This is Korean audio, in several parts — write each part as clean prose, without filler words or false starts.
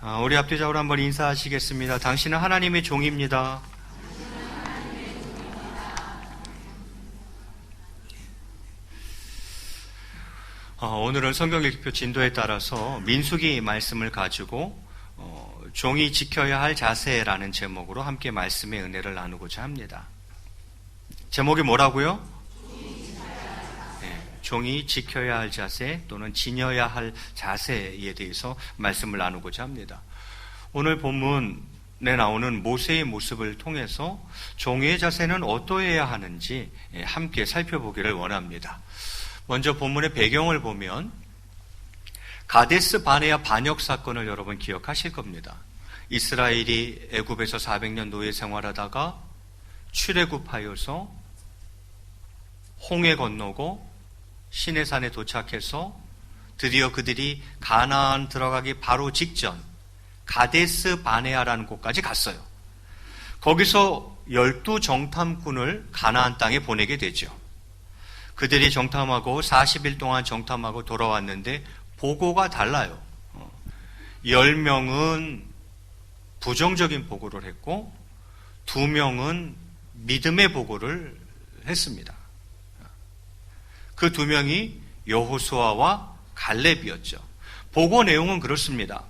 우리 앞뒤적으로 한번 인사하시겠습니다. 당신은 하나님의 종입니다. 오늘은 성경 읽기표 진도에 따라서 민수기 말씀을 가지고 종이 지켜야 할 자세라는 제목으로 함께 말씀의 은혜를 나누고자 합니다. 제목이 뭐라고요? 종이 지켜야 할 자세 또는 지녀야 할 자세에 대해서 말씀을 나누고자 합니다. 오늘 본문에 나오는 모세의 모습을 통해서 종의 자세는 어떠해야 하는지 함께 살펴보기를 원합니다. 먼저 본문의 배경을 보면 가데스 바네아 반역 사건을 여러분 기억하실 겁니다. 이스라엘이 애굽에서 400년 노예 생활하다가 출애굽하여서 홍해 건너고 시내산에 도착해서 드디어 그들이 가나안 들어가기 바로 직전 가데스 바네아라는 곳까지 갔어요. 거기서 12정탐꾼을 가나안 땅에 보내게 되죠. 그들이 정탐하고 40일 동안 정탐하고 돌아왔는데 보고가 달라요. 10명은 부정적인 보고를 했고 2명은 믿음의 보고를 했습니다. 그 2명이 여호수아와 갈렙이었죠. 보고 내용은 그렇습니다.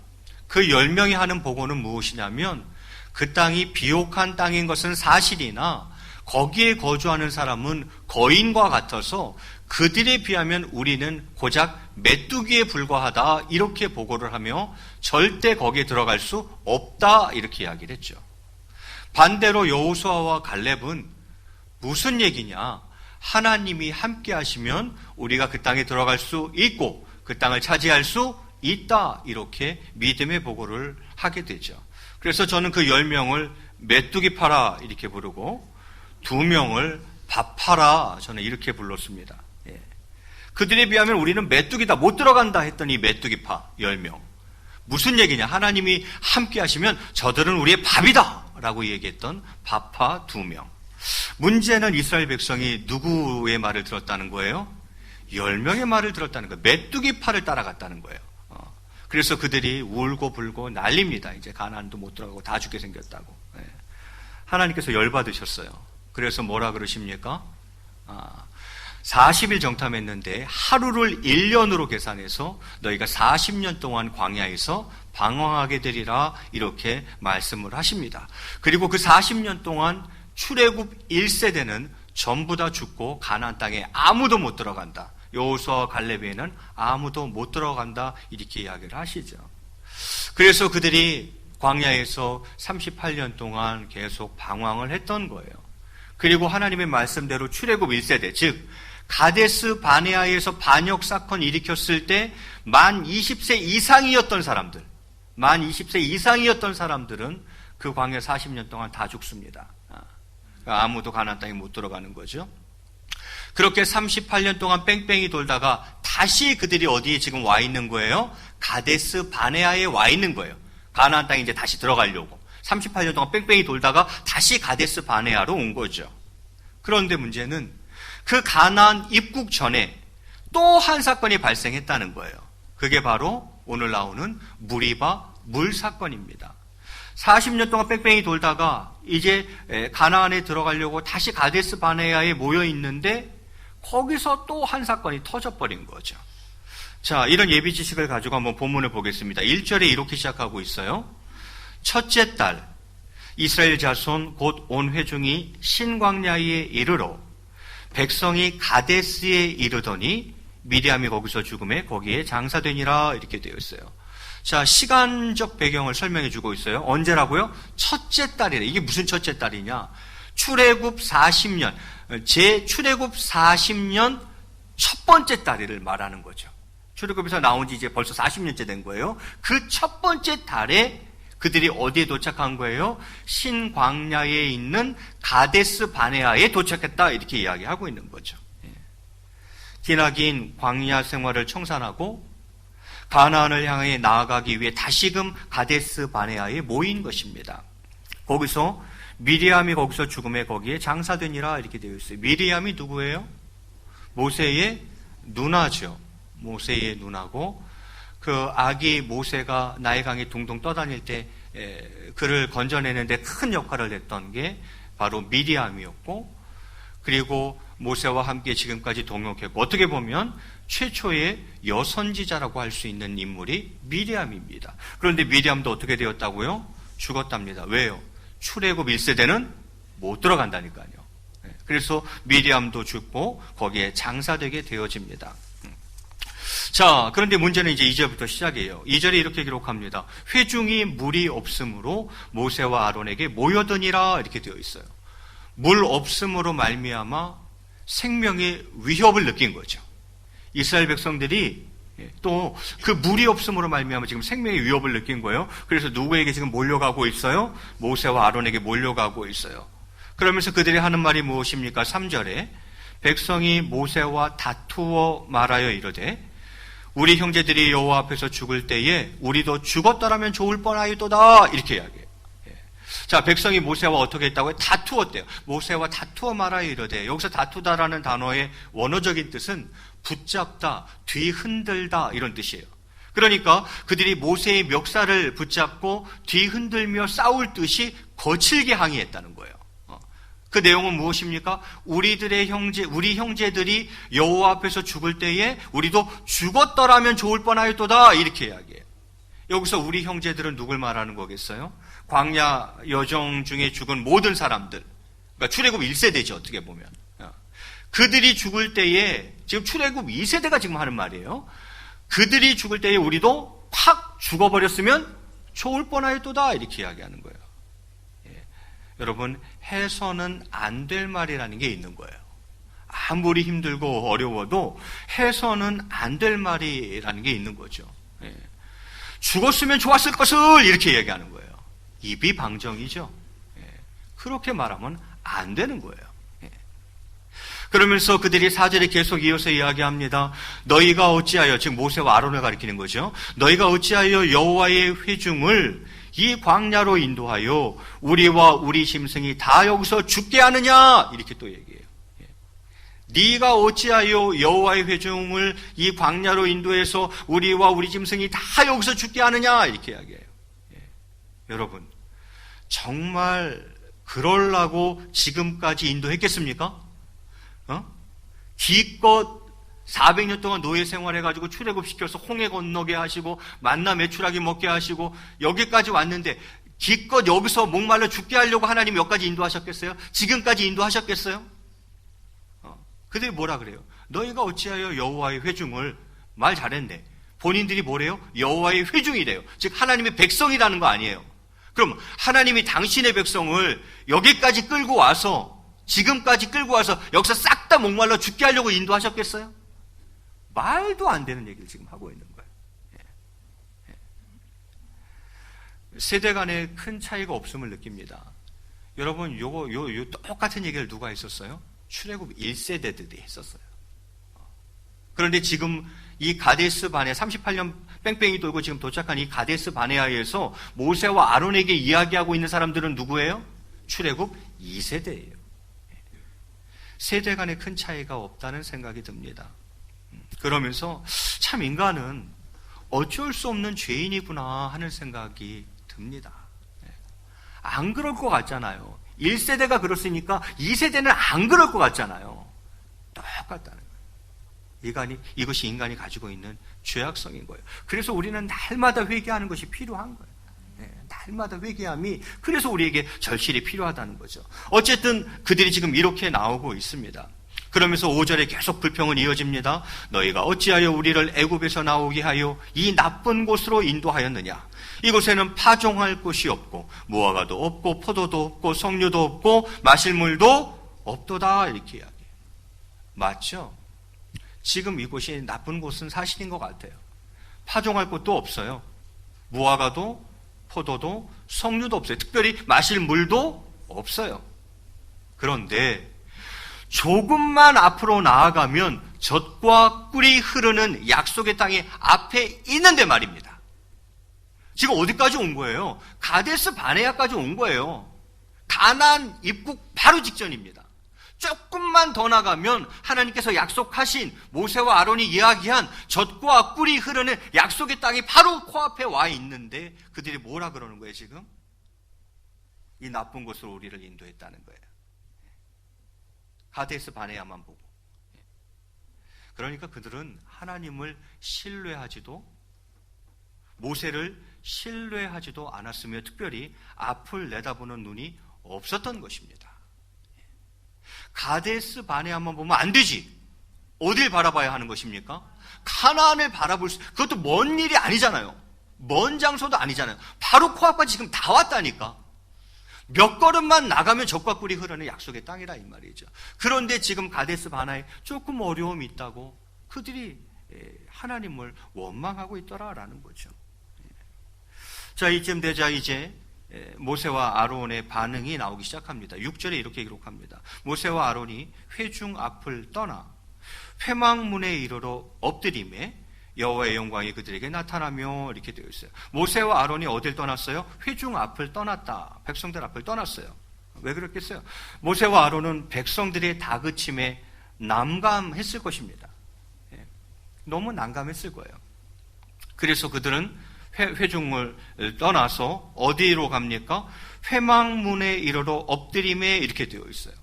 그 10명이 하는 보고는 무엇이냐면 그 땅이 비옥한 땅인 것은 사실이나 거기에 거주하는 사람은 거인과 같아서 그들에 비하면 우리는 고작 메뚜기에 불과하다 이렇게 보고를 하며 절대 거기에 들어갈 수 없다 이렇게 이야기를 했죠. 반대로 여호수아와 갈렙은 무슨 얘기냐? 하나님이 함께 하시면 우리가 그 땅에 들어갈 수 있고 그 땅을 차지할 수 있다 이렇게 믿음의 보고를 하게 되죠. 그래서 저는 그 10명을 메뚜기 파라 이렇게 부르고 2명을 밥 파라 저는 이렇게 불렀습니다. 그들에 비하면 우리는 메뚜기다 못 들어간다 했더니 메뚜기 파 10명. 무슨 얘기냐? 하나님이 함께 하시면 저들은 우리의 밥이다 라고 얘기했던 밥파 2명. 문제는 이스라엘 백성이 누구의 말을 들었다는 거예요? 10명의 말을 들었다는 거예요. 메뚜기 파를 따라갔다는 거예요. 그래서 그들이 울고 불고 난립니다. 이제 가나안도 못 들어가고 다 죽게 생겼다고. 하나님께서 열받으셨어요. 그래서 뭐라 그러십니까? 40일 정탐했는데 하루를 1년으로 계산해서 너희가 40년 동안 광야에서 방황하게 되리라 이렇게 말씀을 하십니다. 그리고 그 40년 동안 출애굽 1세대는 전부 다 죽고 가나안 땅에 아무도 못 들어간다. 여호수아와 갈렙에는 아무도 못 들어간다 이렇게 이야기를 하시죠. 그래서 그들이 광야에서 38년 동안 계속 방황을 했던 거예요. 그리고 하나님의 말씀대로 출애굽 1세대 즉 가데스 바네아에서 반역 사건 일으켰을 때 만 20세 이상이었던 사람들 만 20세 이상이었던 사람들은 그 광야 40년 동안 다 죽습니다. 아무도 가나안 땅에 못 들어가는 거죠. 그렇게 38년 동안 뺑뺑이 돌다가 다시 그들이 어디에 지금 와 있는 거예요? 가데스 바네아에 와 있는 거예요. 가나안 땅에 이제 다시 들어가려고 38년 동안 뺑뺑이 돌다가 다시 가데스 바네아로 온 거죠. 그런데 문제는 그 가나안 입국 전에 또 한 사건이 발생했다는 거예요. 그게 바로 오늘 나오는 무리바 물 사건입니다. 40년 동안 뺑뺑이 돌다가 이제 가나안에 들어가려고 다시 가데스 바네아에 모여 있는데 거기서 또 한 사건이 터져버린 거죠. 자, 이런 예비 지식을 가지고 한번 본문을 보겠습니다. 1절에 이렇게 시작하고 있어요. 첫째 달 이스라엘 자손 곧 온 회중이 신광야에 이르러 백성이 가데스에 이르더니 미리암이 거기서 죽음에 거기에 장사되니라 이렇게 되어 있어요. 자, 시간적 배경을 설명해 주고 있어요. 언제라고요? 첫째 달이래. 이게 무슨 첫째 달이냐? 출애굽 40년, 출애굽 40년 첫 번째 달을 말하는 거죠. 출애굽에서 나온 지 이제 벌써 40년째 된 거예요. 그 첫 번째 달에 그들이 어디에 도착한 거예요? 신광야에 있는 가데스 바네아에 도착했다 이렇게 이야기하고 있는 거죠. 기나긴 광야 생활을 청산하고 가나안을 향해 나아가기 위해 다시금 가데스 바네아에 모인 것입니다. 거기서 미리암이 거기서 죽음에 거기에 장사되니라 이렇게 되어 있어요. 미리암이 누구예요? 모세의 누나죠. 모세의 누나고 그 아기 모세가 나일강에 둥둥 떠다닐 때 그를 건져내는데 큰 역할을 했던 게 바로 미리암이었고, 그리고 모세와 함께 지금까지 동역했고, 어떻게 보면 최초의 여선지자라고 할 수 있는 인물이 미리암입니다. 그런데 미리암도 어떻게 되었다고요? 죽었답니다. 왜요? 출애굽 1세대는 못 들어간다니까요. 그래서 미리암도 죽고 거기에 장사되게 되어집니다. 자, 그런데 문제는 이제 2절부터 시작이에요. 2절에 이렇게 기록합니다. 회중이 물이 없으므로 모세와 아론에게 모여드니라, 이렇게 되어 있어요. 물 없음으로 말미암아 생명의 위협을 느낀 거죠. 이스라엘 백성들이 또 그 물이 없음으로 말미암아 지금 생명의 위협을 느낀 거예요. 그래서 누구에게 지금 몰려가고 있어요? 모세와 아론에게 몰려가고 있어요. 그러면서 그들이 하는 말이 무엇입니까? 3절에 백성이 모세와 다투어 말하여 이르되 우리 형제들이 여호와 앞에서 죽을 때에 우리도 죽었더라면 좋을 뻔하였도다, 이렇게 이야기해요. 자, 백성이 모세와 어떻게 했다고요? 다투었대요. 모세와 다투어 말하여 이르되, 여기서 다투다라는 단어의 원어적인 뜻은 붙잡다, 뒤흔들다, 이런 뜻이에요. 그러니까 그들이 모세의 멱살을 붙잡고 뒤흔들며 싸울 듯이 거칠게 항의했다는 거예요. 그 내용은 무엇입니까? 우리 형제들이 여호와 앞에서 죽을 때에 우리도 죽었더라면 좋을 뻔하였도다, 이렇게 이야기해요. 여기서 우리 형제들은 누굴 말하는 거겠어요? 광야 여정 중에 죽은 모든 사람들, 그러니까 출애굽 1세대죠, 어떻게 보면. 그들이 죽을 때에, 지금 출애굽 2세대가 지금 하는 말이에요. 그들이 죽을 때에 우리도 확 죽어버렸으면 좋을 뻔하였도다, 이렇게 이야기하는 거예요. 여러분, 해서는 안 될 말이라는 게 있는 거예요. 아무리 힘들고 어려워도 해서는 안 될 말이라는 게 있는 거죠. 죽었으면 좋았을 것을, 이렇게 얘기하는 거예요. 입이 방정이죠. 그렇게 말하면 안 되는 거예요. 그러면서 그들이 4절에 계속 이어서 이야기합니다. 너희가 어찌하여, 지금 모세와 아론을 가리키는 거죠. 너희가 어찌하여 여호와의 회중을 이 광야로 인도하여 우리와 우리 짐승이 다 여기서 죽게 하느냐, 이렇게 또 얘기해요. 네가 어찌하여 여호와의 회중을 이 광야로 인도해서 우리와 우리 짐승이 다 여기서 죽게 하느냐, 이렇게 이야기해요. 여러분, 정말 그러려고 지금까지 인도했겠습니까? 기껏 400년 동안 노예 생활해가지고 출애굽시켜서 홍해 건너게 하시고 만나 메추라기 먹게 하시고 여기까지 왔는데 기껏 여기서 목말라 죽게 하려고 하나님 몇 가지 인도하셨겠어요? 지금까지 인도하셨겠어요? 그들이 뭐라 그래요? 너희가 어찌하여 여호와의 회중을, 말 잘했네. 본인들이 뭐래요? 여호와의 회중이래요. 즉 하나님의 백성이라는 거 아니에요. 그럼 하나님이 당신의 백성을 여기까지 끌고 와서, 지금까지 끌고 와서 여기서 싹 다 목말라 죽게 하려고 인도하셨겠어요? 말도 안 되는 얘기를 지금 하고 있는 거예요. 세대 간에 큰 차이가 없음을 느낍니다. 여러분, 요 똑같은 얘기를 누가 했었어요? 출애굽 1세대들이 했었어요. 그런데 지금 이 가데스 바네, 38년 뺑뺑이 돌고 지금 도착한 이 가데스 바네아에서 모세와 아론에게 이야기하고 있는 사람들은 누구예요? 출애굽 2세대예요. 세대 간에 큰 차이가 없다는 생각이 듭니다. 그러면서 참 인간은 어쩔 수 없는 죄인이구나 하는 생각이 듭니다. 안 그럴 것 같잖아요. 1세대가 그렇으니까 2세대는 안 그럴 것 같잖아요. 똑같다는 거예요. 이것이 인간이 가지고 있는 죄악성인 거예요. 그래서 우리는 날마다 회개하는 것이 필요한 거예요. 날마다 회개함이, 그래서 우리에게 절실히 필요하다는 거죠. 어쨌든 그들이 지금 이렇게 나오고 있습니다. 그러면서 5절에 계속 불평은 이어집니다. 너희가 어찌하여 우리를 애굽에서 나오게 하여 이 나쁜 곳으로 인도하였느냐. 이곳에는 파종할 곳이 없고 무화과도 없고 포도도 없고 석류도 없고 마실 물도 없도다, 이렇게 이야기해요. 맞죠? 지금 이곳이 나쁜 곳은 사실인 것 같아요. 파종할 곳도 없어요. 무화과도 포도도 석류도 없어요. 특별히 마실 물도 없어요. 그런데 조금만 앞으로 나아가면 젖과 꿀이 흐르는 약속의 땅이 앞에 있는데 말입니다. 지금 어디까지 온 거예요? 가데스 바네아까지 온 거예요. 가나안 입국 바로 직전입니다. 조금만 더 나가면 하나님께서 약속하신 모세와 아론이 이야기한 젖과 꿀이 흐르는 약속의 땅이 바로 코앞에 와 있는데 그들이 뭐라 그러는 거예요 지금? 이 나쁜 곳으로 우리를 인도했다는 거예요. 가데스 바네아만 보고. 그러니까 그들은 하나님을 신뢰하지도 모세를 신뢰하지도 않았으며 특별히 앞을 내다보는 눈이 없었던 것입니다. 가데스 바네아만 보면 안 되지. 어딜 바라봐야 하는 것입니까? 가나안을 바라볼 수, 그것도 먼 일이 아니잖아요. 먼 장소도 아니잖아요. 바로 코앞까지 지금 다 왔다니까. 몇 걸음만 나가면 젖과 꿀이 흐르는 약속의 땅이라 이 말이죠. 그런데 지금 가데스 바네아에 조금 어려움이 있다고 그들이 하나님을 원망하고 있더라라는 거죠. 자, 이쯤 되자 이제 모세와 아론의 반응이 나오기 시작합니다. 6절에 이렇게 기록합니다. 모세와 아론이 회중 앞을 떠나 회막문에 이르러 엎드림에 여호와의 영광이 그들에게 나타나며 이렇게 되어 있어요. 모세와 아론이 어딜 떠났어요? 회중 앞을 떠났다. 백성들 앞을 떠났어요. 왜 그랬겠어요? 모세와 아론은 백성들의 다그침에 난감했을 것입니다. 너무 난감했을 거예요. 그래서 그들은 회중을 떠나서 어디로 갑니까? 회막문에 이르러 엎드림에 이렇게 되어 있어요.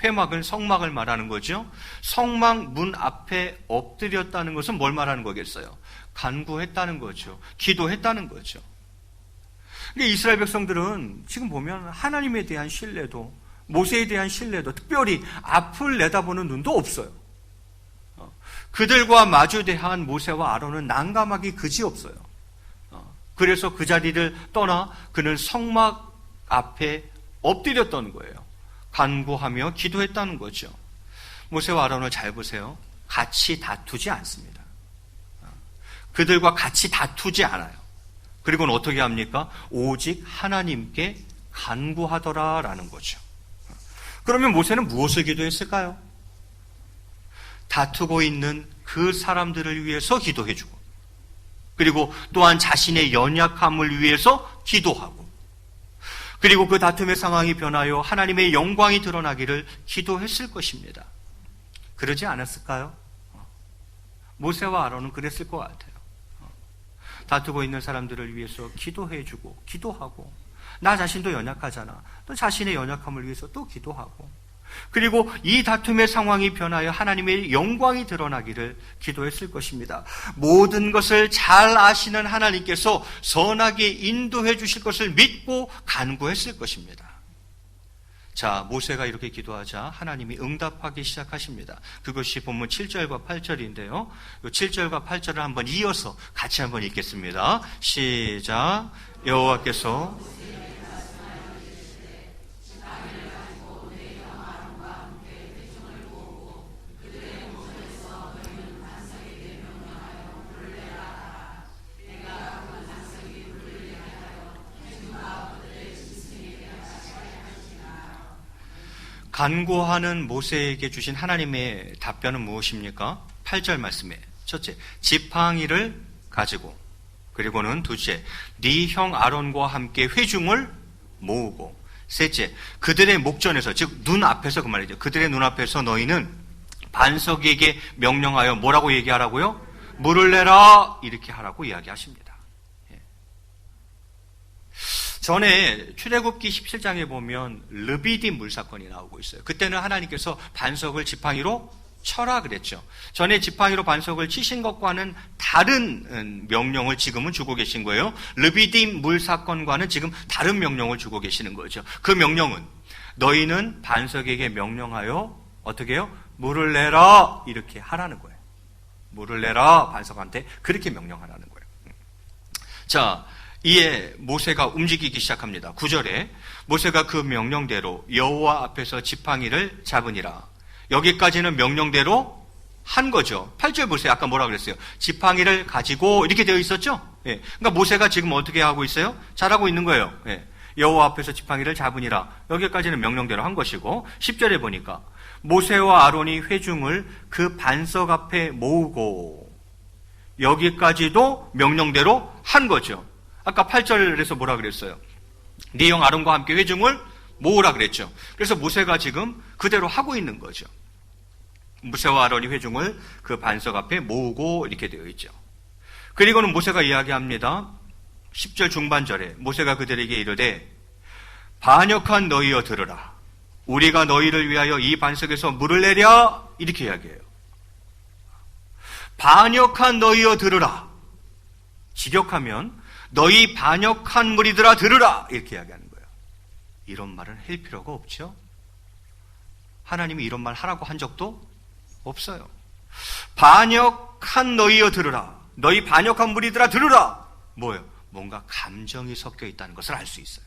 회막은 성막을 말하는 거죠. 성막 문 앞에 엎드렸다는 것은 뭘 말하는 거겠어요? 간구했다는 거죠. 기도했다는 거죠. 근데 이스라엘 백성들은 지금 보면 하나님에 대한 신뢰도, 모세에 대한 신뢰도, 특별히 앞을 내다보는 눈도 없어요. 그들과 마주대한 모세와 아론은 난감하기 그지없어요. 그래서 그 자리를 떠나 그는 성막 앞에 엎드렸던 거예요. 간구하며 기도했다는 거죠. 모세와 아론을 잘 보세요. 같이 다투지 않습니다. 그들과 같이 다투지 않아요. 그리고는 어떻게 합니까? 오직 하나님께 간구하더라라는 거죠. 그러면 모세는 무엇을 기도했을까요? 다투고 있는 그 사람들을 위해서 기도해주고, 그리고 또한 자신의 연약함을 위해서 기도하고, 그리고 그 다툼의 상황이 변하여 하나님의 영광이 드러나기를 기도했을 것입니다. 그러지 않았을까요? 모세와 아론은 그랬을 것 같아요. 다투고 있는 사람들을 위해서 기도해주고, 기도하고, 나 자신도 연약하잖아. 또 자신의 연약함을 위해서 또 기도하고, 그리고 이 다툼의 상황이 변하여 하나님의 영광이 드러나기를 기도했을 것입니다. 모든 것을 잘 아시는 하나님께서 선하게 인도해 주실 것을 믿고 간구했을 것입니다. 자, 모세가 이렇게 기도하자 하나님이 응답하기 시작하십니다. 그것이 본문 7절과 8절인데요. 7절과 8절을 한번 이어서 같이 한번 읽겠습니다. 시작. 여호와께서 간구하는 모세에게 주신 하나님의 답변은 무엇입니까? 8절 말씀에 첫째, 지팡이를 가지고, 그리고는 둘째, 네 형 아론과 함께 회중을 모으고, 셋째, 그들의 목전에서, 즉 눈앞에서, 그 말이죠. 그들의 눈앞에서 너희는 반석에게 명령하여 뭐라고 얘기하라고요? 물을 내라, 이렇게 하라고 이야기하십니다. 전에 출애굽기 17장에 보면 르비딤 물사건이 나오고 있어요. 그때는 하나님께서 반석을 지팡이로 쳐라 그랬죠. 전에 지팡이로 반석을 치신 것과는 다른 명령을 지금은 주고 계신 거예요. 르비딤 물사건과는 지금 다른 명령을 주고 계시는 거죠. 그 명령은 너희는 반석에게 명령하여 어떻게 해요? 물을 내라, 이렇게 하라는 거예요. 물을 내라, 반석한테 그렇게 명령하라는 거예요. 자, 이에 모세가 움직이기 시작합니다. 9절에 모세가 그 명령대로 여호와 앞에서 지팡이를 잡으니라. 여기까지는 명령대로 한 거죠. 8절 보세요. 아까 뭐라 그랬어요? 지팡이를 가지고 이렇게 되어 있었죠? 예. 그러니까 모세가 지금 어떻게 하고 있어요? 잘하고 있는 거예요. 예. 여호와 앞에서 지팡이를 잡으니라. 여기까지는 명령대로 한 것이고, 10절에 보니까 모세와 아론이 회중을 그 반석 앞에 모으고, 여기까지도 명령대로 한 거죠. 아까 8절에서 뭐라 그랬어요? 네 형 아론과 함께 회중을 모으라 그랬죠. 그래서 모세가 지금 그대로 하고 있는 거죠. 모세와 아론이 회중을 그 반석 앞에 모으고 이렇게 되어 있죠. 그리고는 모세가 이야기합니다. 10절 중반절에 모세가 그들에게 이르되 반역한 너희여 들으라. 우리가 너희를 위하여 이 반석에서 물을 내랴. 이렇게 이야기해요. 반역한 너희여 들으라. 직역하면 너희 반역한 무리들아 들으라. 이렇게 이야기하는 거예요. 이런 말은 할 필요가 없죠. 하나님이 이런 말 하라고 한 적도 없어요. 반역한 너희여 들으라. 너희 반역한 무리들아 들으라. 뭐예요? 뭔가 감정이 섞여 있다는 것을 알 수 있어요.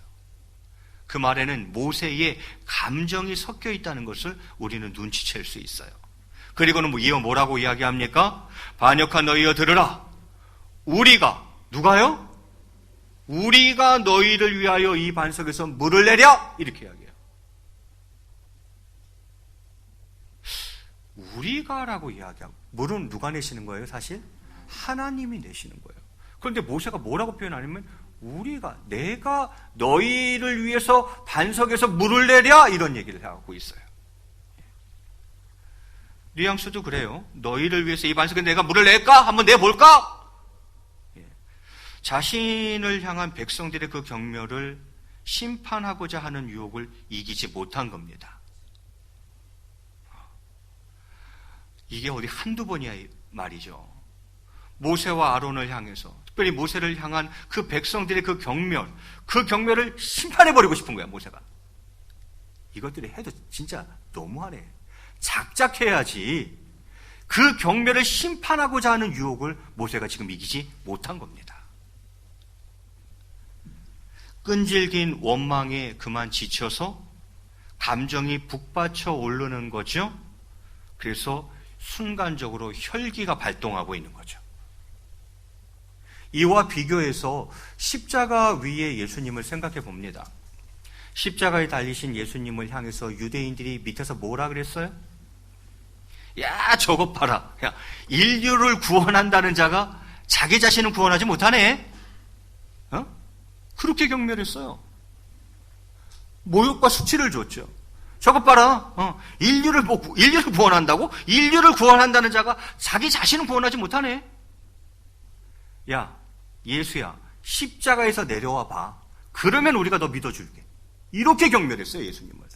그 말에는 모세의 감정이 섞여 있다는 것을 우리는 눈치챌 수 있어요. 그리고는 이어 뭐라고 이야기합니까? 반역한 너희여 들으라. 우리가, 누가요? 우리가 너희를 위하여 이 반석에서 물을 내랴. 이렇게 이야기해요. 우리가라고 이야기하고, 물은 누가 내시는 거예요? 사실 하나님이 내시는 거예요. 그런데 모세가 뭐라고 표현하냐면 내가 너희를 위해서 반석에서 물을 내랴. 이런 얘기를 하고 있어요. 뉘앙스도 그래요. 너희를 위해서 이 반석에 내가 물을 낼까? 한번 내볼까? 자신을 향한 백성들의 그 경멸을 심판하고자 하는 유혹을 이기지 못한 겁니다. 이게 어디 한두 번이야 말이죠. 모세와 아론을 향해서, 특별히 모세를 향한 그 백성들의 그 경멸을 심판해버리고 싶은 거야, 모세가. 이것들이 해도 진짜 너무하네. 작작해야지. 그 경멸을 심판하고자 하는 유혹을 모세가 지금 이기지 못한 겁니다. 끈질긴 원망에 그만 지쳐서 감정이 북받쳐 오르는 거죠. 그래서 순간적으로 혈기가 발동하고 있는 거죠. 이와 비교해서 십자가 위에 예수님을 생각해 봅니다. 십자가에 달리신 예수님을 향해서 유대인들이 밑에서 뭐라 그랬어요? 야, 저것 봐라. 야, 인류를 구원한다는 자가 자기 자신을 구원하지 못하네. 그렇게 경멸했어요. 모욕과 수치를 줬죠. 저것 봐라. 인류를 구원한다고? 인류를 구원한다는 자가 자기 자신을 구원하지 못하네. 야, 예수야, 십자가에서 내려와 봐. 그러면 우리가 너 믿어줄게. 이렇게 경멸했어요, 예수님을.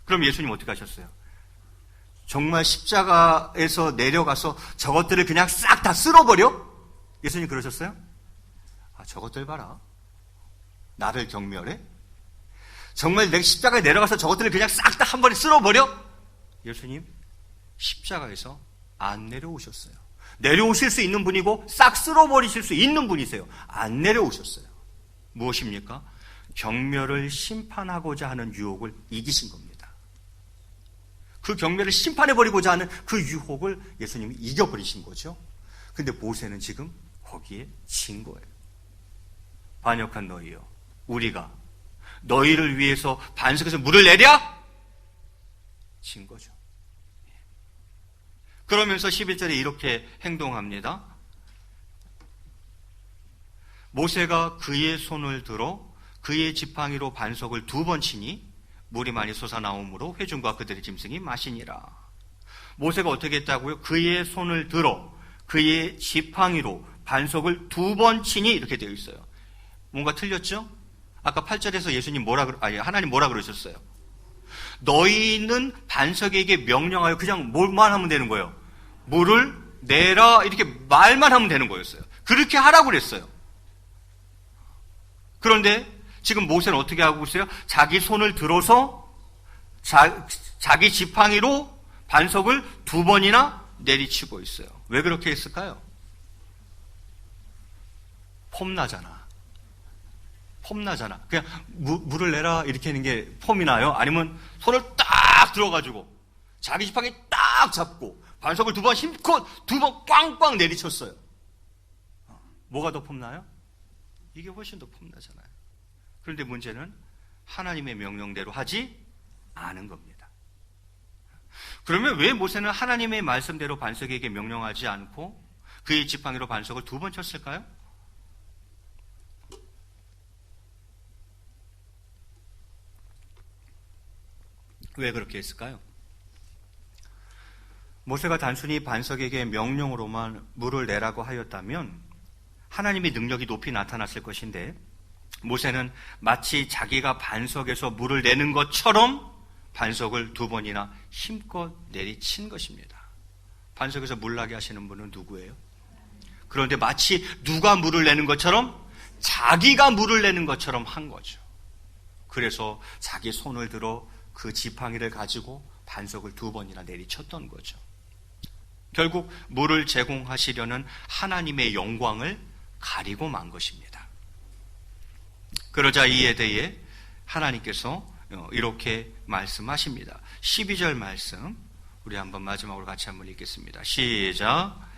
그럼 예수님 어떻게 하셨어요? 정말 십자가에서 내려가서 저것들을 그냥 싹 다 쓸어버려? 예수님 그러셨어요? 저것들 봐라. 나를 경멸해? 정말 내가 십자가에 내려가서 저것들을 그냥 싹 다 한 번에 쓸어버려? 예수님 십자가에서 안 내려오셨어요. 내려오실 수 있는 분이고 싹 쓸어버리실 수 있는 분이세요. 안 내려오셨어요. 무엇입니까? 경멸을 심판하고자 하는 유혹을 이기신 겁니다. 그 경멸을 심판해버리고자 하는 그 유혹을 예수님이 이겨버리신 거죠. 근데 모세는 지금 거기에 진 거예요. 반역한 너희여, 우리가 너희를 위해서 반석에서 물을 내랴? 진 거죠. 그러면서 11절에 이렇게 행동합니다. 모세가 그의 손을 들어 그의 지팡이로 반석을 2번 치니 물이 많이 솟아나오므로 회중과 그들의 짐승이 마시니라. 모세가 어떻게 했다고요? 그의 손을 들어 그의 지팡이로 반석을 2번 치니 이렇게 되어 있어요. 뭔가 틀렸죠? 아까 8절에서 하나님 뭐라 그러셨어요? 너희는 반석에게 명령하여 그냥 뭘만 하면 되는 거예요. 물을 내라 이렇게 말만 하면 되는 거였어요. 그렇게 하라고 그랬어요. 그런데 지금 모세는 어떻게 하고 있어요? 자기 손을 들어서 자기 지팡이로 반석을 2번이나 내리치고 있어요. 왜 그렇게 했을까요? 폼나잖아. 그냥 물을 내라 이렇게 하는 게 폼이 나요? 아니면 손을 딱 들어가지고 자기 지팡이 딱 잡고 반석을 2번 힘껏 2번 꽝꽝 내리쳤어요. 뭐가 더 폼나요? 이게 훨씬 더 폼나잖아요. 그런데 문제는 하나님의 명령대로 하지 않은 겁니다. 그러면 왜 모세는 하나님의 말씀대로 반석에게 명령하지 않고 그의 지팡이로 반석을 2번 쳤을까요? 왜 그렇게 했을까요? 모세가 단순히 반석에게 명령으로만 물을 내라고 하였다면 하나님의 능력이 높이 나타났을 것인데, 모세는 마치 자기가 반석에서 물을 내는 것처럼 반석을 2번이나 힘껏 내리친 것입니다. 반석에서 물 나게 하시는 분은 누구예요? 그런데 마치 누가 물을 내는 것처럼 자기가 물을 내는 것처럼 한 거죠. 그래서 자기 손을 들어 그 지팡이를 가지고 반석을 2번이나 내리쳤던 거죠. 결국 물을 제공하시려는 하나님의 영광을 가리고 만 것입니다. 그러자 이에 대해 하나님께서 이렇게 말씀하십니다. 12절 말씀 우리 한번 마지막으로 같이 한번 읽겠습니다. 시작.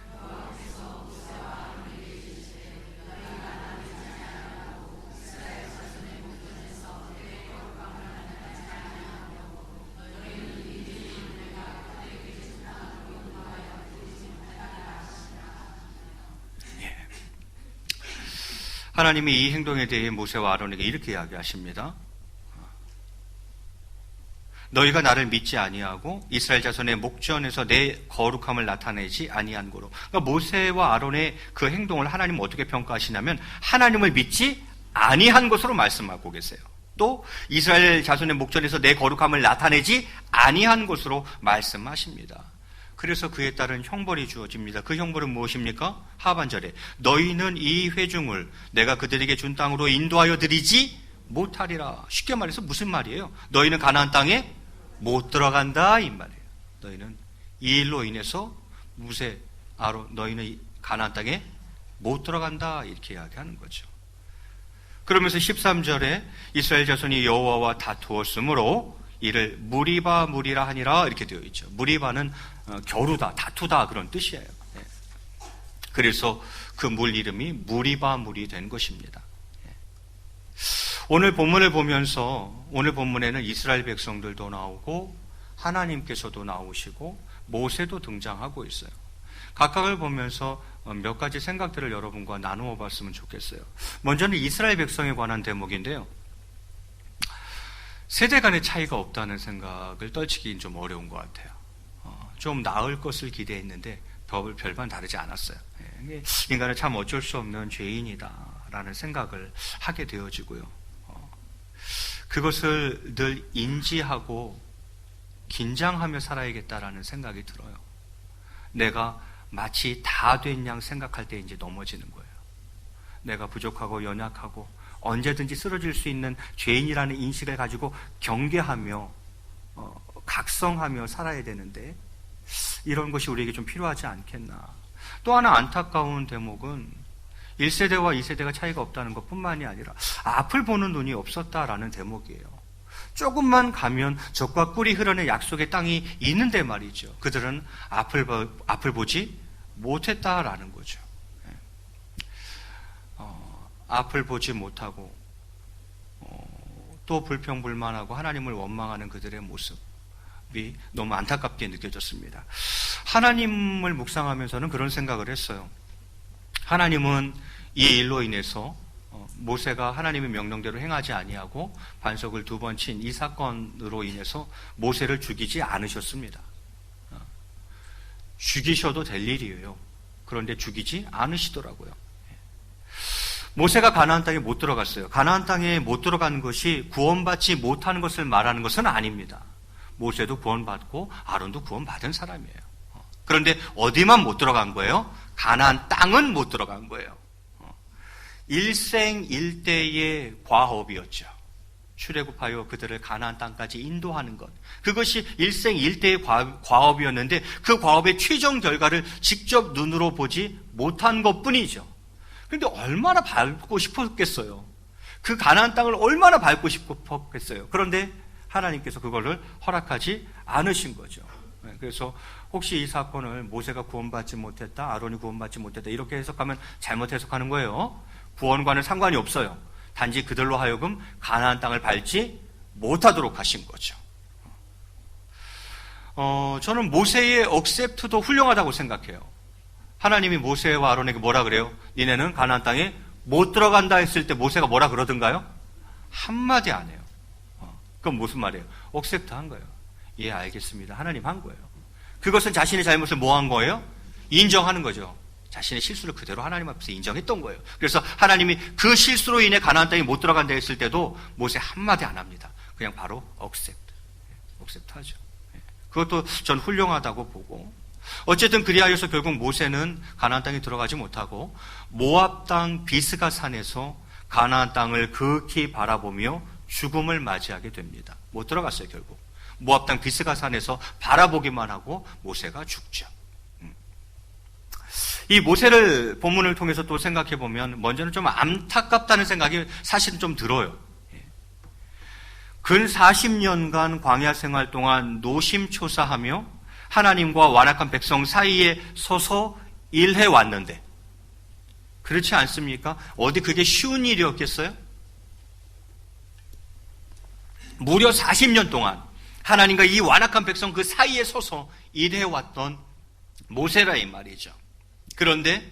하나님이 이 행동에 대해 모세와 아론에게 이렇게 이야기하십니다. 너희가 나를 믿지 아니하고 이스라엘 자손의 목전에서 내 거룩함을 나타내지 아니한 거로. 그러니까 모세와 아론의 그 행동을 하나님은 어떻게 평가하시냐면 하나님을 믿지 아니한 것으로 말씀하고 계세요. 또 이스라엘 자손의 목전에서 내 거룩함을 나타내지 아니한 것으로 말씀하십니다. 그래서 그에 따른 형벌이 주어집니다. 그 형벌은 무엇입니까? 하반절에 너희는 이 회중을 내가 그들에게 준 땅으로 인도하여 드리지 못하리라. 쉽게 말해서 무슨 말이에요? 너희는 가나안 땅에 못 들어간다 이 말이에요. 너희는 이 일로 인해서 모세, 아론 너희는 가나안 땅에 못 들어간다 이렇게 이야기하는 거죠. 그러면서 13절에 이스라엘 자손이 여호와와 다투었으므로 이를 무리바 무리라 하니라 이렇게 되어 있죠. 무리바는 겨루다, 다투다 그런 뜻이에요. 그래서 그 물 이름이 무리바 물이 된 것입니다. 오늘 본문을 보면서 오늘 본문에는 이스라엘 백성들도 나오고 하나님께서도 나오시고 모세도 등장하고 있어요. 각각을 보면서 몇 가지 생각들을 여러분과 나누어 봤으면 좋겠어요. 먼저는 이스라엘 백성에 관한 대목인데요. 세대 간의 차이가 없다는 생각을 떨치기는 좀 어려운 것 같아요. 좀 나을 것을 기대했는데 별반 다르지 않았어요. 인간은 참 어쩔 수 없는 죄인이다라는 생각을 하게 되어지고요. 그것을 늘 인지하고 긴장하며 살아야겠다라는 생각이 들어요. 내가 마치 다 된 양 생각할 때 이제 넘어지는 거예요. 내가 부족하고 연약하고 언제든지 쓰러질 수 있는 죄인이라는 인식을 가지고 경계하며 각성하며 살아야 되는데 이런 것이 우리에게 좀 필요하지 않겠나. 또 하나 안타까운 대목은 1세대와 2세대가 차이가 없다는 것뿐만이 아니라 앞을 보는 눈이 없었다라는 대목이에요. 조금만 가면 젖과 꿀이 흐르는 약속의 땅이 있는데 말이죠. 그들은 앞을 보지 못했다라는 거죠. 앞을 보지 못하고 또 불평불만하고 하나님을 원망하는 그들의 모습이 너무 안타깝게 느껴졌습니다. 하나님을 묵상하면서는 그런 생각을 했어요. 하나님은 이 일로 인해서 모세가 하나님의 명령대로 행하지 아니하고 반석을 2번 친 이 사건으로 인해서 모세를 죽이지 않으셨습니다. 죽이셔도 될 일이에요. 그런데 죽이지 않으시더라고요. 모세가 가나안 땅에 못 들어갔어요. 가나안 땅에 못 들어간 것이 구원받지 못하는 것을 말하는 것은 아닙니다. 모세도 구원받고 아론도 구원받은 사람이에요. 그런데 어디만 못 들어간 거예요? 가나안 땅은 못 들어간 거예요. 일생일대의 과업이었죠. 출애굽하여 그들을 가나안 땅까지 인도하는 것. 그것이 일생일대의 과업이었는데 그 과업의 최종 결과를 직접 눈으로 보지 못한 것뿐이죠. 그런데 얼마나 밟고 싶었겠어요. 그 가나안 땅을 얼마나 밟고 싶었겠어요. 그런데 하나님께서 그거를 허락하지 않으신 거죠. 그래서 혹시 이 사건을 모세가 구원받지 못했다, 아론이 구원받지 못했다 이렇게 해석하면 잘못 해석하는 거예요. 구원과는 상관이 없어요. 단지 그들로 하여금 가나안 땅을 밟지 못하도록 하신 거죠. 저는 모세의 억셉트도 훌륭하다고 생각해요. 하나님이 모세와 아론에게 뭐라 그래요? 니네는 가나안 땅에 못 들어간다 했을 때 모세가 뭐라 그러던가요? 한마디 안 해요. 그건 무슨 말이에요? 억셉트 한 거예요. 예, 알겠습니다. 하나님 한 거예요. 그것은 자신의 잘못을 뭐 한 거예요? 인정하는 거죠. 자신의 실수를 그대로 하나님 앞에서 인정했던 거예요. 그래서 하나님이 그 실수로 인해 가나안 땅에 못 들어간다 했을 때도 모세 한마디 안 합니다. 그냥 바로 억셉트 하죠. 그것도 전 훌륭하다고 보고, 어쨌든 그리하여서 결국 모세는 가나안 땅에 들어가지 못하고 모압 땅 비스가 산에서 가나안 땅을 극히 바라보며 죽음을 맞이하게 됩니다. 못 들어갔어요. 결국 모압 땅 비스가 산에서 바라보기만 하고 모세가 죽죠. 이 모세를 본문을 통해서 또 생각해 보면 먼저는 좀 안타깝다는 생각이 사실은 좀 들어요. 근 40년간 광야 생활 동안 노심초사하며 하나님과 완악한 백성 사이에 서서 일해 왔는데, 그렇지 않습니까? 어디 그게 쉬운 일이었겠어요? 무려 40년 동안 하나님과 이 완악한 백성 그 사이에 서서 일해 왔던 모세라 이 말이죠. 그런데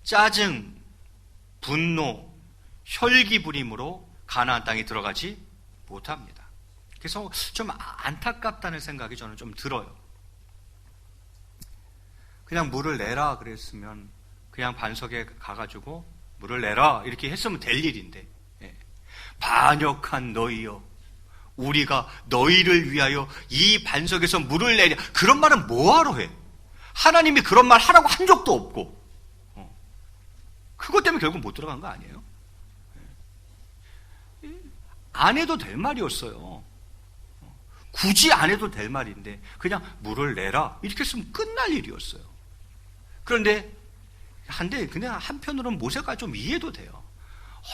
짜증, 분노, 혈기부림으로 가나안 땅에 들어가지 못합니다. 그래서 좀 안타깝다는 생각이 저는 좀 들어요. 그냥 물을 내라 그랬으면 그냥 반석에 가가지고 물을 내라 이렇게 했으면 될 일인데, 반역한 너희여, 우리가 너희를 위하여 이 반석에서 물을 내랴, 그런 말은 뭐하러 해? 하나님이 그런 말 하라고 한 적도 없고, 그것 때문에 결국 못 들어간 거 아니에요? 안 해도 될 말이었어요. 굳이 안 해도 될 말인데 그냥 물을 내라 이렇게 했으면 끝날 일이었어요. 그런데 그냥 한편으로는 모세가 좀 이해도 돼요.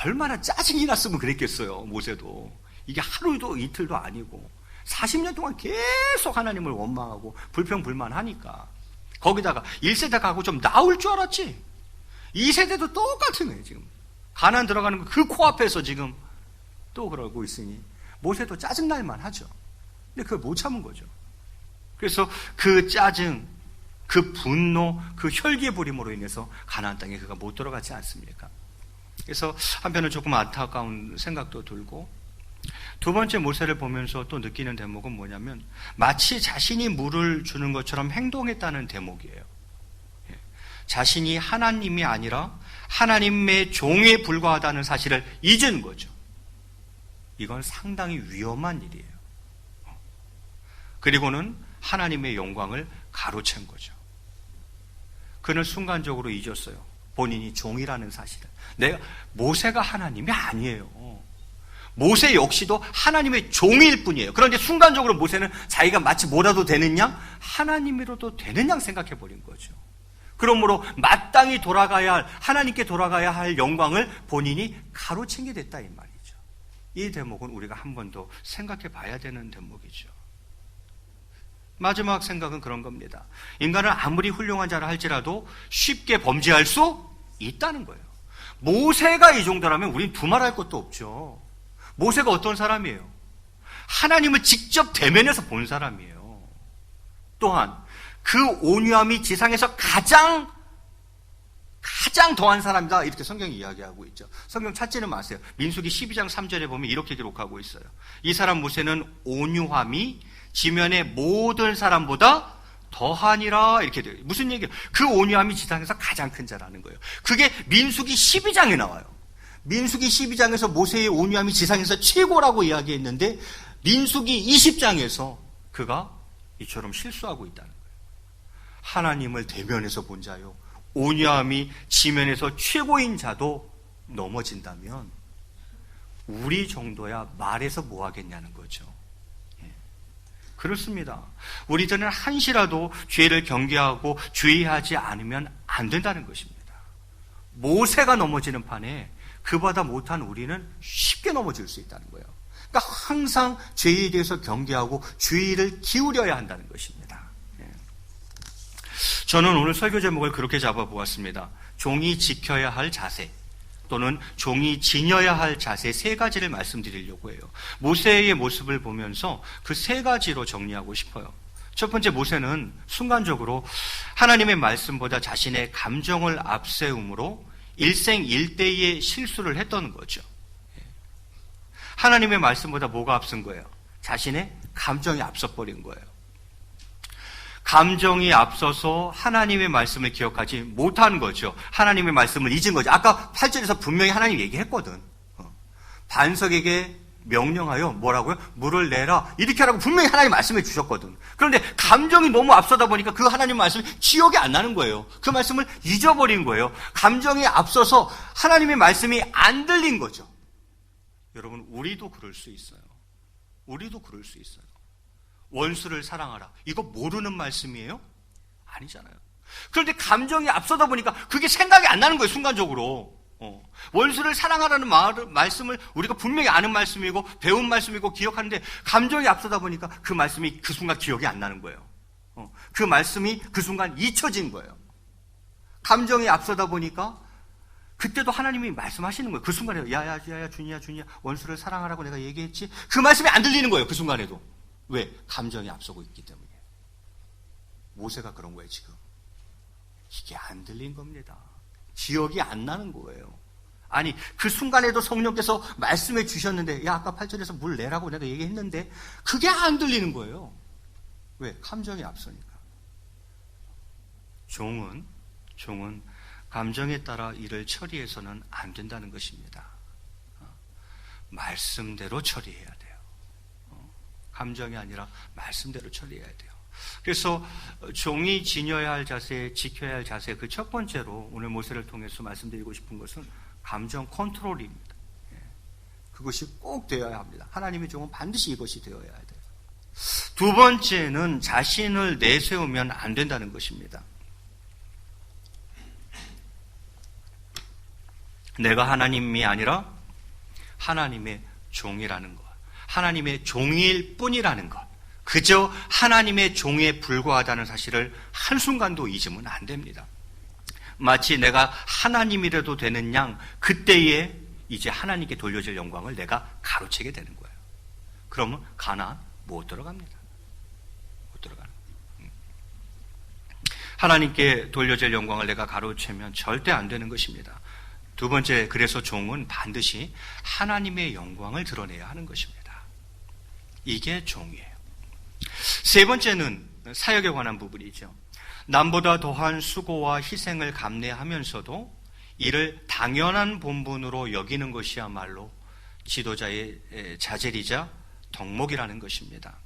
얼마나 짜증이 났으면 그랬겠어요. 모세도 이게 하루도 이틀도 아니고 40년 동안 계속 하나님을 원망하고 불평불만하니까, 거기다가 1세대 가고 좀 나올 줄 알았지. 2세대도 똑같은 거예요. 지금 가나안 들어가는 거 그 코앞에서 지금 또 그러고 있으니 모세도 짜증날만 하죠. 근데 그걸 못 참은 거죠. 그래서 그 짜증, 그 분노, 그 혈기부림으로 인해서 가나안 땅에 그가 못 들어가지 않습니까? 그래서 한편은 조금 안타까운 생각도 들고, 두 번째 모세를 보면서 또 느끼는 대목은 뭐냐면 마치 자신이 물을 주는 것처럼 행동했다는 대목이에요. 자신이 하나님이 아니라 하나님의 종에 불과하다는 사실을 잊은 거죠. 이건 상당히 위험한 일이에요. 그리고는 하나님의 영광을 가로챈 거죠. 그는 순간적으로 잊었어요. 본인이 종이라는 사실을. 모세가 하나님이 아니에요. 모세 역시도 하나님의 종일 뿐이에요. 그런데 순간적으로 모세는 자기가 마치 뭐라도 되는 양, 하나님이라도 되는 양 생각해 버린 거죠. 그러므로 마땅히 돌아가야 할, 하나님께 돌아가야 할 영광을 본인이 가로챈게 됐다 이 말이죠. 이 대목은 우리가 한 번 더 생각해 봐야 되는 대목이죠. 마지막 생각은 그런 겁니다. 인간은 아무리 훌륭한 자라 할지라도 쉽게 범죄할 수 있다는 거예요. 모세가 이 정도라면 우린 두말할 것도 없죠. 모세가 어떤 사람이에요? 하나님을 직접 대면해서 본 사람이에요. 또한 그 온유함이 지상에서 가장 더한 사람이다 이렇게 성경이 이야기하고 있죠. 성경 찾지는 마세요. 민수기 12장 3절에 보면 이렇게 기록하고 있어요. 이 사람 모세는 온유함이 지면의 모든 사람보다 더하니라 이렇게 돼요. 무슨 얘기예요? 그 온유함이 지상에서 가장 큰 자라는 거예요. 그게 민수기 12장에 나와요. 민수기 12장에서 모세의 온유함이 지상에서 최고라고 이야기했는데 민수기 20장에서 그가 이처럼 실수하고 있다는 거예요. 하나님을 대면해서 본 자요, 온유함이 지면에서 최고인 자도 넘어진다면 우리 정도야 말해서 뭐 하겠냐는 거죠. 그렇습니다. 우리들은 한시라도 죄를 경계하고 주의하지 않으면 안 된다는 것입니다. 모세가 넘어지는 판에 그보다 못한 우리는 쉽게 넘어질 수 있다는 거예요. 그러니까 항상 죄에 대해서 경계하고 주의를 기울여야 한다는 것입니다. 저는 오늘 설교 제목을 그렇게 잡아보았습니다. 종이 지켜야 할 자세 또는 종이 지녀야 할 자세 세 가지를 말씀드리려고 해요. 모세의 모습을 보면서 그 세 가지로 정리하고 싶어요. 첫 번째, 모세는 순간적으로 하나님의 말씀보다 자신의 감정을 앞세움으로 일생일대의 실수를 했던 거죠. 하나님의 말씀보다 뭐가 앞선 거예요? 자신의 감정이 앞서버린 거예요. 감정이 앞서서 하나님의 말씀을 기억하지 못한 거죠. 하나님의 말씀을 잊은 거죠. 아까 8절에서 분명히 하나님 얘기했거든. 반석에게 명령하여 뭐라고요? 물을 내라. 이렇게 하라고 분명히 하나님 말씀해 주셨거든. 그런데 감정이 너무 앞서다 보니까 그 하나님 말씀이 기억이 안 나는 거예요. 그 말씀을 잊어버린 거예요. 감정이 앞서서 하나님의 말씀이 안 들린 거죠. 여러분, 우리도 그럴 수 있어요. 우리도 그럴 수 있어요. 원수를 사랑하라. 이거 모르는 말씀이에요? 아니잖아요. 그런데 감정이 앞서다 보니까 그게 생각이 안 나는 거예요, 순간적으로. 원수를 사랑하라는 말씀을 우리가 분명히 아는 말씀이고 배운 말씀이고 기억하는데 감정이 앞서다 보니까 그 말씀이 그 순간 기억이 안 나는 거예요. 그 말씀이 그 순간 잊혀진 거예요. 감정이 앞서다 보니까 그때도 하나님이 말씀하시는 거예요. 그 순간에 야야 준이야 원수를 사랑하라고 내가 얘기했지. 그 말씀이 안 들리는 거예요. 그 순간에도. 왜? 감정이 앞서고 있기 때문에. 모세가 그런 거예요, 지금. 이게 안 들린 겁니다. 기억이 안 나는 거예요. 아니, 그 순간에도 성령께서 말씀해 주셨는데, 야, 아까 8절에서 물 내라고 내가 얘기했는데, 그게 안 들리는 거예요. 왜? 감정이 앞서니까. 종은 감정에 따라 일을 처리해서는 안 된다는 것입니다. 말씀대로 처리해야 돼요. 감정이 아니라 말씀대로 처리해야 돼요. 그래서 종이 지녀야 할 자세, 지켜야 할 자세, 그 첫 번째로 오늘 모세를 통해서 말씀드리고 싶은 것은 감정 컨트롤입니다. 그것이 꼭 되어야 합니다. 하나님의 종은 반드시 이것이 되어야 돼요. 두 번째는 자신을 내세우면 안 된다는 것입니다. 내가 하나님이 아니라 하나님의 종이라는 것, 하나님의 종일 뿐이라는 것, 그저 하나님의 종에 불과하다는 사실을 한순간도 잊으면 안 됩니다. 마치 내가 하나님이라도 되는 양, 그때에 이제 하나님께 돌려질 영광을 내가 가로채게 되는 거예요. 그러면 가나안 못 들어갑니다. 못 들어가는 거예요. 하나님께 돌려질 영광을 내가 가로채면 절대 안 되는 것입니다. 두 번째, 그래서 종은 반드시 하나님의 영광을 드러내야 하는 것입니다. 이게 종이에요. 세 번째는 사역에 관한 부분이죠. 남보다 더한 수고와 희생을 감내하면서도 이를 당연한 본분으로 여기는 것이야말로 지도자의 자질이자 덕목이라는 것입니다.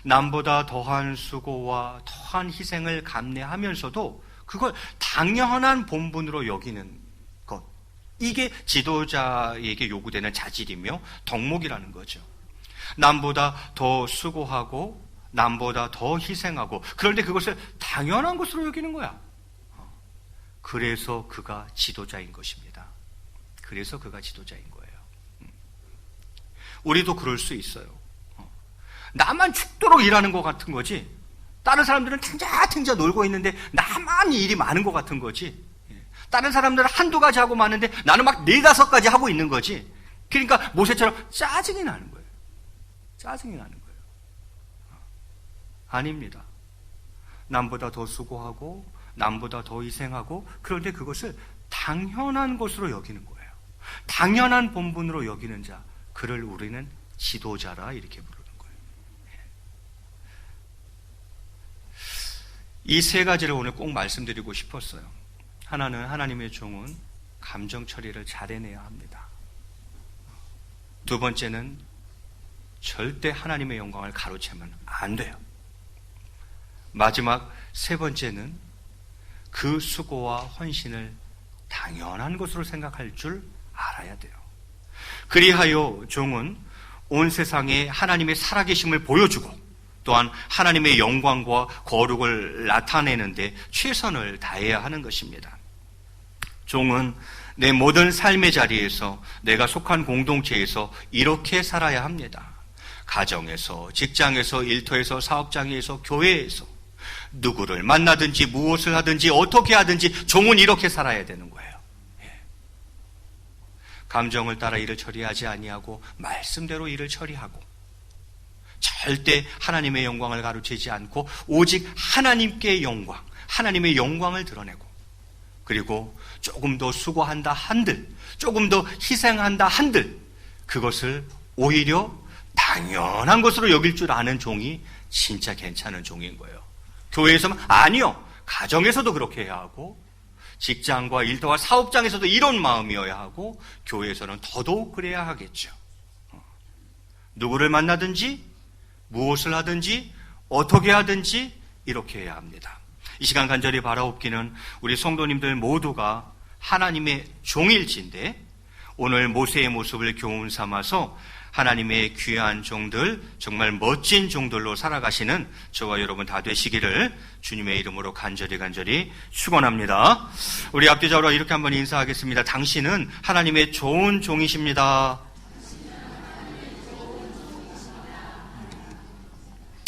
남보다 더한 수고와 더한 희생을 감내하면서도 그걸 당연한 본분으로 여기는 것, 이게 지도자에게 요구되는 자질이며 덕목이라는 거죠. 남보다 더 수고하고 남보다 더 희생하고, 그런데 그것을 당연한 것으로 여기는 거야. 그래서 그가 지도자인 것입니다. 그래서 그가 지도자인 거예요. 우리도 그럴 수 있어요. 나만 죽도록 일하는 것 같은 거지, 다른 사람들은 탱자탱자 놀고 있는데 나만 일이 많은 것 같은 거지, 다른 사람들은 한두 가지 하고 많은데 나는 막 4-5가지 하고 있는 거지. 그러니까 모세처럼 짜증이 나는 거예요. 짜증이 나는 거예요. 아닙니다. 남보다 더 수고하고 남보다 더 희생하고, 그런데 그것을 당연한 것으로 여기는 거예요. 당연한 본분으로 여기는 자, 그를 우리는 지도자라 이렇게 부르는 거예요. 이 세 가지를 오늘 꼭 말씀드리고 싶었어요. 하나는 하나님의 종은 감정 처리를 잘 해내야 합니다. 두 번째는 절대 하나님의 영광을 가로채면 안 돼요. 마지막 세 번째는 그 수고와 헌신을 당연한 것으로 생각할 줄 알아야 돼요. 그리하여 종은 온 세상에 하나님의 살아계심을 보여주고 또한 하나님의 영광과 거룩을 나타내는데 최선을 다해야 하는 것입니다. 종은 내 모든 삶의 자리에서, 내가 속한 공동체에서 이렇게 살아야 합니다. 가정에서, 직장에서, 일터에서, 사업장에서, 교회에서 누구를 만나든지 무엇을 하든지 어떻게 하든지 종은 이렇게 살아야 되는 거예요. 감정을 따라 일을 처리하지 아니하고 말씀대로 일을 처리하고, 절대 하나님의 영광을 가로채지 않고 오직 하나님께 영광, 하나님의 영광을 드러내고, 그리고 조금 더 수고한다 한들, 조금 더 희생한다 한들 그것을 오히려 당연한 것으로 여길 줄 아는 종이 진짜 괜찮은 종인 거예요. 교회에서만 아니요. 가정에서도 그렇게 해야 하고 직장과 일터와 사업장에서도 이런 마음이어야 하고 교회에서는 더더욱 그래야 하겠죠. 누구를 만나든지 무엇을 하든지 어떻게 하든지 이렇게 해야 합니다. 이 시간 간절히 바라옵기는 우리 성도님들 모두가 하나님의 종일진데 오늘 모세의 모습을 교훈 삼아서 하나님의 귀한 종들, 정말 멋진 종들로 살아가시는 저와 여러분 다 되시기를 주님의 이름으로 간절히 축원합니다. 우리 앞뒤자로 이렇게 한번 인사하겠습니다. 당신은 하나님의 좋은 종이십니다.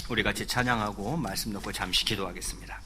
우리 같이 찬양하고 말씀 듣고 잠시 기도하겠습니다.